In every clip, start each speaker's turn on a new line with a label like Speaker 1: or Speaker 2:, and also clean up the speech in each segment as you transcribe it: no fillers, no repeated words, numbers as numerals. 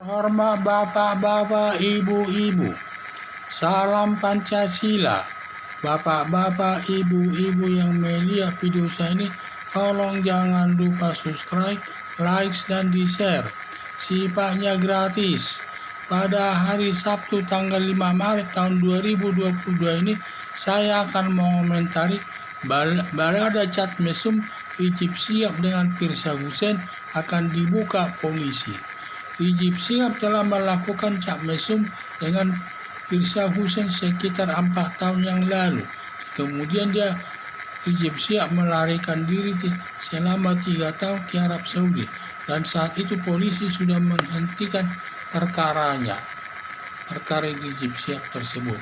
Speaker 1: Hormat bapak-bapak, ibu-ibu, salam Pancasila. Bapak-bapak, ibu-ibu yang melihat video saya ini, tolong jangan lupa subscribe, like, dan di-share. Sifatnya gratis. Pada hari Sabtu tanggal 5 Maret tahun 2022 ini, saya akan mengomentari Barada Chat Mesum Rizik Syihab dengan Firza Husein akan dibuka polisi. Rizik Syihab telah melakukan Chat Mesum dengan Firza Husein sekitar 4 tahun yang lalu. Kemudian Rizik Syihab melarikan diri selama 3 tahun ke Arab Saudi, dan saat itu polisi sudah menghentikan perkara Rizik Syihab tersebut.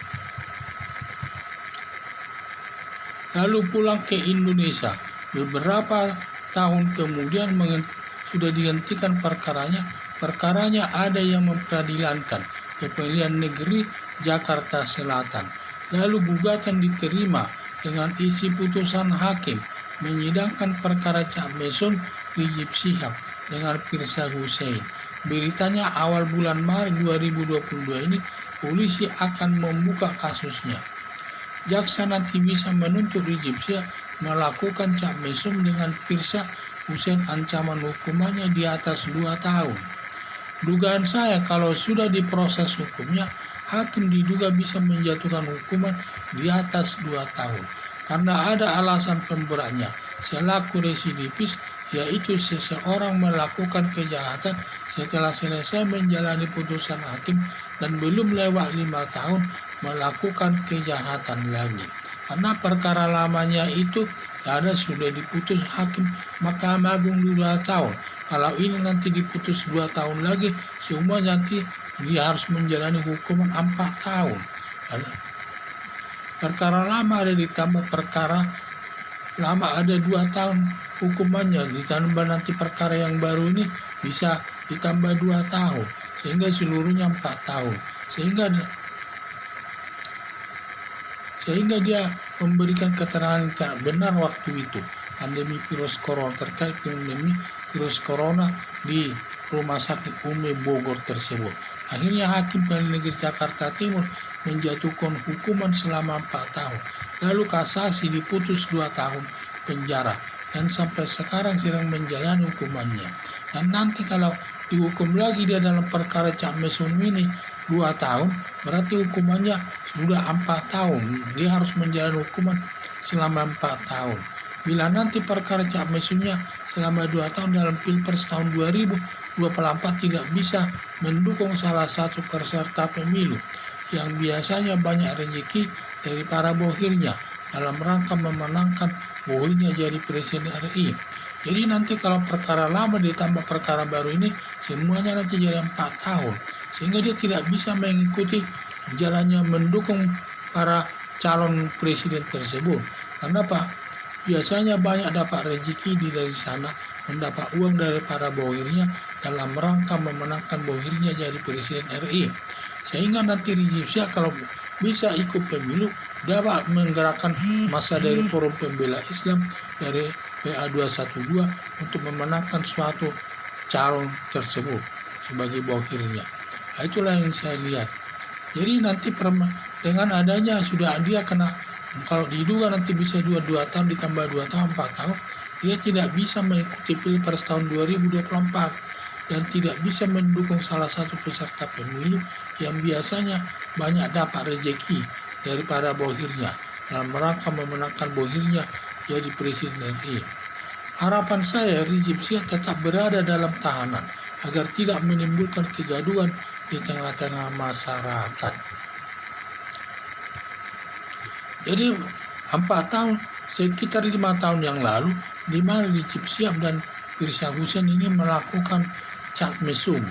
Speaker 1: Lalu pulang ke Indonesia. Beberapa tahun kemudian sudah dihentikan perkaranya. Perkaranya ada yang memperadilankan ke Pengadilan Negeri Jakarta Selatan. Lalu gugatan diterima dengan isi putusan hakim menyidangkan perkara Chat Mesum Rizik Syihab dengan Firza Husein. Beritanya awal bulan Maret 2022 ini polisi akan membuka kasusnya. Jaksa nanti bisa menuntut Rizik Syihab melakukan Chat Mesum dengan Firza Husein. Ancaman hukumannya di atas 2 tahun. Dugaan saya kalau sudah diproses hukumnya, hakim diduga bisa menjatuhkan hukuman di atas 2 tahun. Karena ada alasan pemberatnya, selaku residivis, yaitu seseorang melakukan kejahatan setelah selesai menjalani putusan hakim dan belum lewat 5 tahun melakukan kejahatan lagi. Karena perkara lamanya itu sudah diputus hakim Mahkamah Agung 2 tahun. Kalau ini nanti diputus 2 tahun lagi, semua nanti dia harus menjalani hukuman 4 tahun. Perkara lama ada ditambah perkara lama ada 2 tahun hukumannya, ditambah nanti perkara yang baru ini bisa ditambah 2 tahun, sehingga seluruhnya 4 tahun. Sehingga dia memberikan keterangan yang tidak benar waktu itu pandemi virus corona, terkait pandemi virus corona di Rumah Sakit Umi Bogor tersebut. Akhirnya Hakim Pengadilan Negeri Jakarta Timur menjatuhkan hukuman selama 4 tahun. Lalu kasasi diputus 2 tahun penjara, dan sampai sekarang sedang menjalani hukumannya. Dan nanti kalau dihukum lagi dia dalam perkara Chat Mesum ini 2 tahun, berarti hukumannya sudah 4 tahun. Dia harus menjalani hukuman selama 4 tahun. Bila nanti perkara Chat Mesumnya selama 2 tahun dalam Pilpres tahun 2024 tidak bisa mendukung salah satu peserta pemilu yang biasanya banyak rezeki dari para bohirnya dalam rangka memenangkan bohirnya jadi Presiden RI. Jadi nanti kalau perkara lama ditambah perkara baru ini, semuanya nanti jadi 4 tahun. Sehingga dia tidak bisa mengikuti jalannya mendukung para calon presiden tersebut. Karena apa? Biasanya banyak dapat rezeki dari sana, mendapat uang dari para bohirnya dalam rangka memenangkan bohirnya jadi Presiden RI. Sehingga nanti Rizik Syihab kalau bisa ikut pemilu, dapat menggerakkan massa dari Forum Pembela Islam dari PA212 untuk memenangkan suatu calon tersebut sebagai bohirnya. Nah, itulah yang saya lihat. Jadi nanti dengan adanya sudah dia kena, kalau diduga nanti bisa 2 tahun ditambah 2 tahun 4 tahun, dia tidak bisa mengikuti Pilpres tahun 2024 dan tidak bisa mendukung salah satu peserta pemilu yang biasanya banyak dapat rezeki daripada bohirnya dalam rangka memenangkan bohirnya jadi Presiden RI. Harapan saya Rizik Syihab tetap berada dalam tahanan agar tidak menimbulkan kegaduhan di tengah-tengah masyarakat. Jadi 4 tahun, sekitar 5 tahun yang lalu, di mana Rizik Syihab dan Firza Husein ini melakukan Chat Mesum,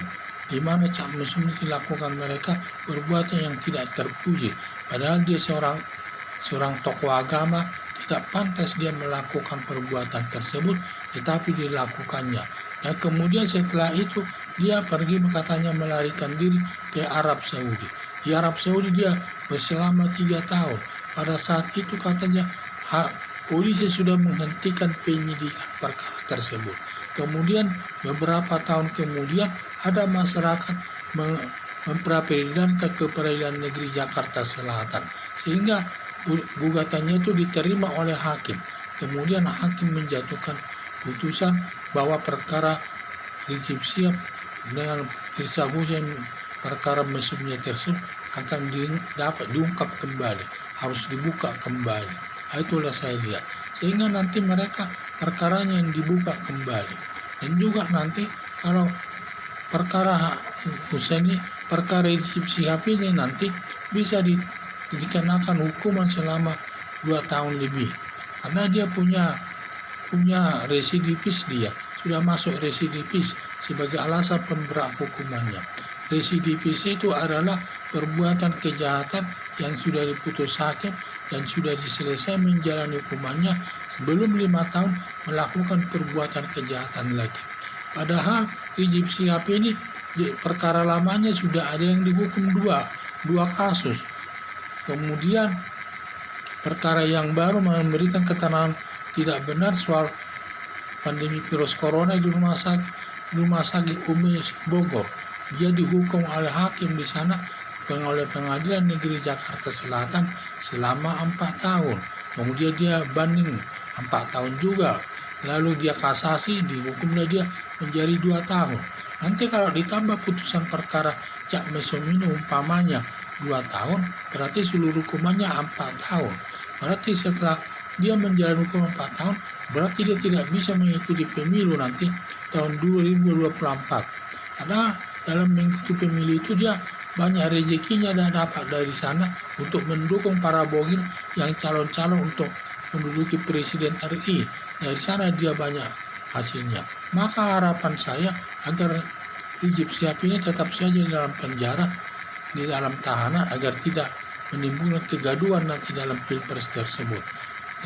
Speaker 1: di mana Chat Mesum ini dilakukan mereka perbuatan yang tidak terpuji. Padahal dia seorang tokoh agama, tidak pantas dia melakukan perbuatan tersebut, tetapi dilakukannya. Dan kemudian setelah itu dia pergi katanya melarikan diri ke Arab Saudi. Di Arab Saudi dia selama 3 tahun. Pada saat itu katanya polisi sudah menghentikan penyidikan perkara tersebut. Kemudian beberapa tahun kemudian ada masyarakat memperadilan ke Peradilan Negeri Jakarta Selatan, sehingga gugatannya itu diterima oleh hakim. Kemudian hakim menjatuhkan putusan bahwa perkara Rizik Syihab dengan Firza Hussein, perkara mesumnya tersebut akan dapat diungkap kembali, harus dibuka kembali. Itulah saya lihat, sehingga nanti mereka perkaranya yang dibuka kembali. Dan juga nanti kalau perkara Hussein, perkara Rizik Syihab ini nanti bisa dikenakan hukuman selama 2 tahun lebih, karena dia punya residivis, dia sudah masuk residivis sebagai alasan pemberat hukumannya. Residivis itu adalah perbuatan kejahatan yang sudah diputus hakim dan sudah diselesai menjalani hukumannya sebelum 5 tahun melakukan perbuatan kejahatan lagi. Padahal Rizik Syihab ini perkara lamanya sudah ada yang dihukum dua kasus. Kemudian perkara yang baru memberikan keterangan tidak benar soal pandemi virus corona di rumah sakit Umi Bogor. Dia dihukum oleh hakim di sana oleh Pengadilan Negeri Jakarta Selatan selama 4 tahun. Kemudian dia banding 4 tahun juga. Lalu dia kasasi, dihukumnya dia menjadi 2 tahun. Nanti kalau ditambah putusan perkara Cak Mesomino umpamanya 2 tahun, berarti seluruh hukumannya 4 tahun. Berarti setelah dia menjalani hukum 4 tahun, berarti dia tidak bisa mengikuti pemilu nanti tahun 2024. Karena dalam mengikuti pemilu itu dia banyak rezekinya dan dapat dari sana untuk mendukung para bogil yang calon-calon untuk menduduki Presiden RI. Dari sana dia banyak hasilnya. Maka harapan saya agar Rizik Syihab ini tetap saja dalam penjara, di dalam tahanan, agar tidak menimbulkan kegaduhan nanti dalam Pilpres tersebut,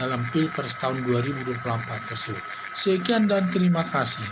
Speaker 1: dalam Pilpres tahun 2024 tersebut. Sekian dan terima kasih.